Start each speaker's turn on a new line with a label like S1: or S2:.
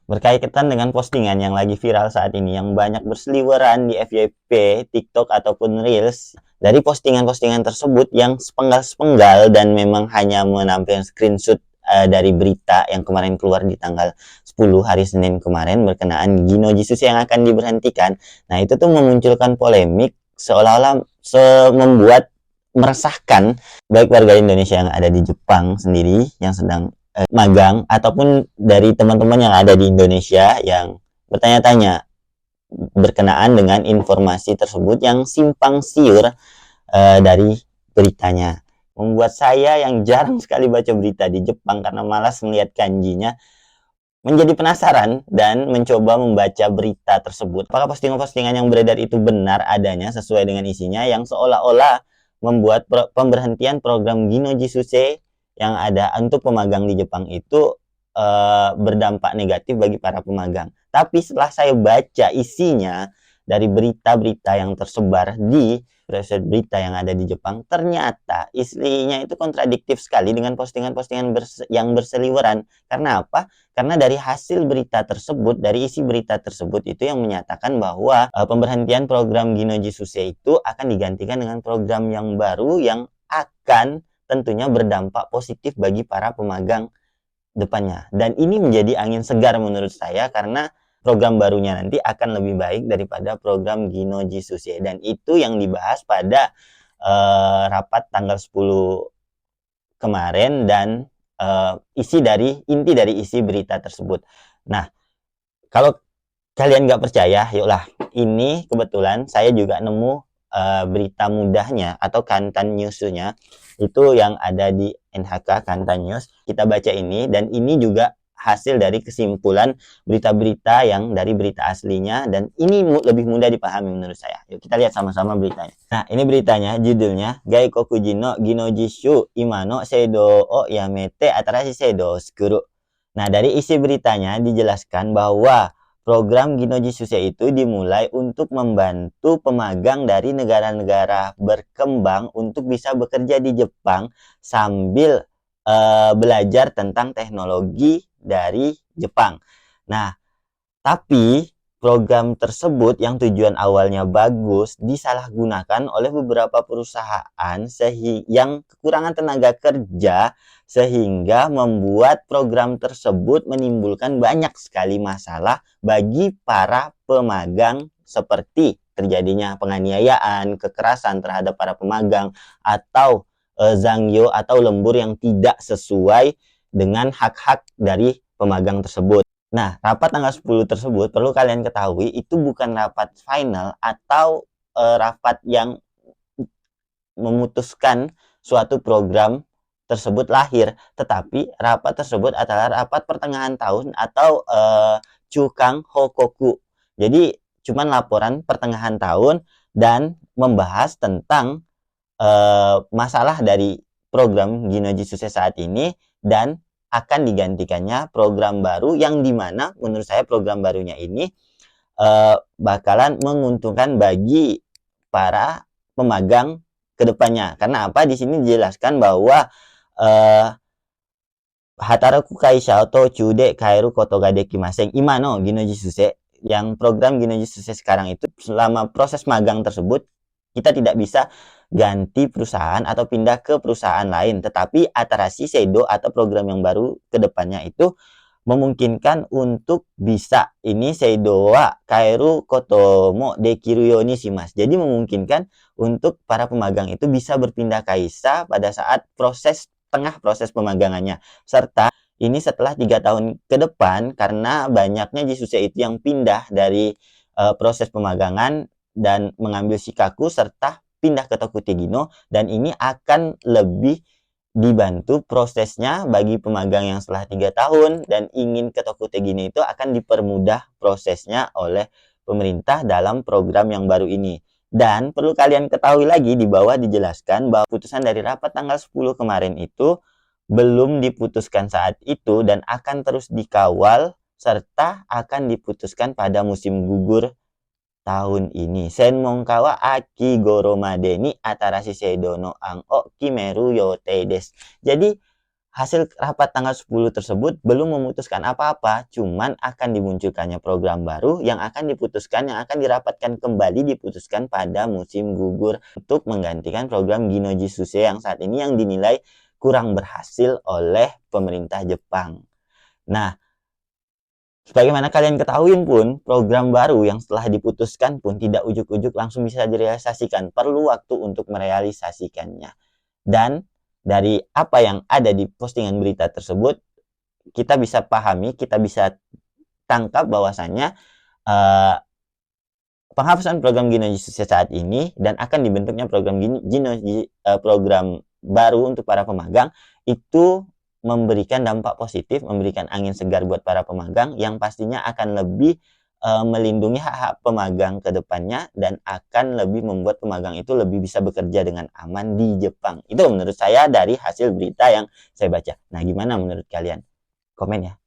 S1: Berkaitan dengan postingan yang lagi viral saat ini yang banyak berseliweran di FYP, TikTok ataupun Reels, dari postingan-postingan tersebut yang sepenggal-sepenggal dan memang hanya menampilkan screenshot dari berita yang kemarin keluar di tanggal 10 hari Senin kemarin berkenaan Gino Jesus yang akan diberhentikan. Nah, itu tuh memunculkan polemik seolah-olah membuat meresahkan baik warga Indonesia yang ada di Jepang sendiri yang sedang magang ataupun dari teman-teman yang ada di Indonesia yang bertanya-tanya berkenaan dengan informasi tersebut yang simpang siur dari beritanya. Membuat saya yang jarang sekali baca berita di Jepang karena malas melihat kanjinya menjadi penasaran dan mencoba membaca berita tersebut. Apakah postingan-postingan yang beredar itu benar adanya sesuai dengan isinya yang seolah-olah membuat pemberhentian program Gino Jisuse yang ada untuk pemagang di Jepang itu berdampak negatif bagi para pemagang. Tapi setelah saya baca isinya dari berita-berita yang tersebar di website berita yang ada di Jepang, ternyata isinya itu kontradiktif sekali dengan postingan-postingan yang berseliweran. Karena apa? Karena dari hasil berita tersebut, dari isi berita tersebut itu yang menyatakan bahwa pemberhentian program Gino Jisuse itu akan digantikan dengan program yang baru yang akan tentunya berdampak positif bagi para pemagang depannya. Dan ini menjadi angin segar menurut saya karena program barunya nanti akan lebih baik daripada program Gino Jisuse. Dan itu yang dibahas pada rapat tanggal 10 kemarin dan inti dari isi berita tersebut. Nah, kalau kalian nggak percaya, yuklah, ini kebetulan saya juga nemu berita mudahnya atau Kantan News-nya itu yang ada di NHK Kantan News. Kita baca ini dan ini juga hasil dari kesimpulan berita-berita yang dari berita aslinya dan ini lebih mudah dipahami menurut saya. Yuk kita lihat sama-sama beritanya. Nah, ini beritanya judulnya Gaikoku no Gino Jishu Imano Seido o Yamete Atarashi Seido Sukuru. Nah, dari isi beritanya dijelaskan bahwa program Gino Jisuse itu dimulai untuk membantu pemagang dari negara-negara berkembang untuk bisa bekerja di Jepang sambil belajar tentang teknologi dari Jepang. Nah, tapi program tersebut yang tujuan awalnya bagus disalahgunakan oleh beberapa perusahaan yang kekurangan tenaga kerja sehingga membuat program tersebut menimbulkan banyak sekali masalah bagi para pemagang seperti terjadinya penganiayaan, kekerasan terhadap para pemagang atau zangyo atau lembur yang tidak sesuai dengan hak-hak dari pemagang tersebut. Nah, rapat tanggal 10 tersebut perlu kalian ketahui itu bukan rapat final atau rapat yang memutuskan suatu program tersebut lahir, tetapi rapat tersebut adalah rapat pertengahan tahun atau Chukang Hokoku. Jadi, cuman laporan pertengahan tahun dan membahas tentang masalah dari program Ginoji Sukses saat ini dan akan digantikannya program baru yang dimana menurut saya program barunya ini bakalan menguntungkan bagi para pemagang kedepannya. Karena apa? Di sini dijelaskan bahwa Hataraku kaisha to chude kaeru koto ga dekimasen. Imano Ginoji Suse yang program Ginoji Suse sekarang itu selama proses magang tersebut kita tidak bisa ganti perusahaan atau pindah ke perusahaan lain, tetapi Atarashi Seido atau program yang baru ke depannya itu memungkinkan untuk bisa ini Seido wa kaeru koto mo dekiru yo ni shimasu. Jadi memungkinkan untuk para pemagang itu bisa berpindah kaisa pada saat tengah proses pemagangannya. Serta ini setelah 3 tahun ke depan karena banyaknya Jisuse itu yang pindah dari proses pemagangan dan mengambil Shikaku serta pindah ke Tokutegino dan ini akan lebih dibantu prosesnya bagi pemagang yang setelah 3 tahun dan ingin ke Tokutegino itu akan dipermudah prosesnya oleh pemerintah dalam program yang baru ini. Dan perlu kalian ketahui lagi di bawah dijelaskan bahwa putusan dari rapat tanggal 10 kemarin itu belum diputuskan saat itu dan akan terus dikawal serta akan diputuskan pada musim gugur tahun ini. Senmonka wa aki goro made ni atarashi seido no an o kimeru yotei desu. Jadi Hasil rapat tanggal 10 tersebut belum memutuskan apa-apa, cuman akan dimunculkannya program baru yang akan dirapatkan kembali diputuskan pada musim gugur untuk menggantikan program Ginoji Suse yang saat ini yang dinilai kurang berhasil oleh pemerintah Jepang. Nah, sebagaimana kalian ketahui pun, program baru yang setelah diputuskan pun tidak ujuk-ujuk langsung bisa direalisasikan, perlu waktu untuk merealisasikannya. Dan dari apa yang ada di postingan berita tersebut, kita bisa pahami, kita bisa tangkap bahwasannya penghapusan program Ginoji saat ini dan akan dibentuknya program Ginoji program baru untuk para pemagang itu memberikan dampak positif, memberikan angin segar buat para pemagang yang pastinya akan lebih melindungi hak-hak pemagang ke depannya dan akan lebih membuat pemagang itu lebih bisa bekerja dengan aman di Jepang. Itu menurut saya dari hasil berita yang saya baca. Nah, gimana menurut kalian? Komen ya.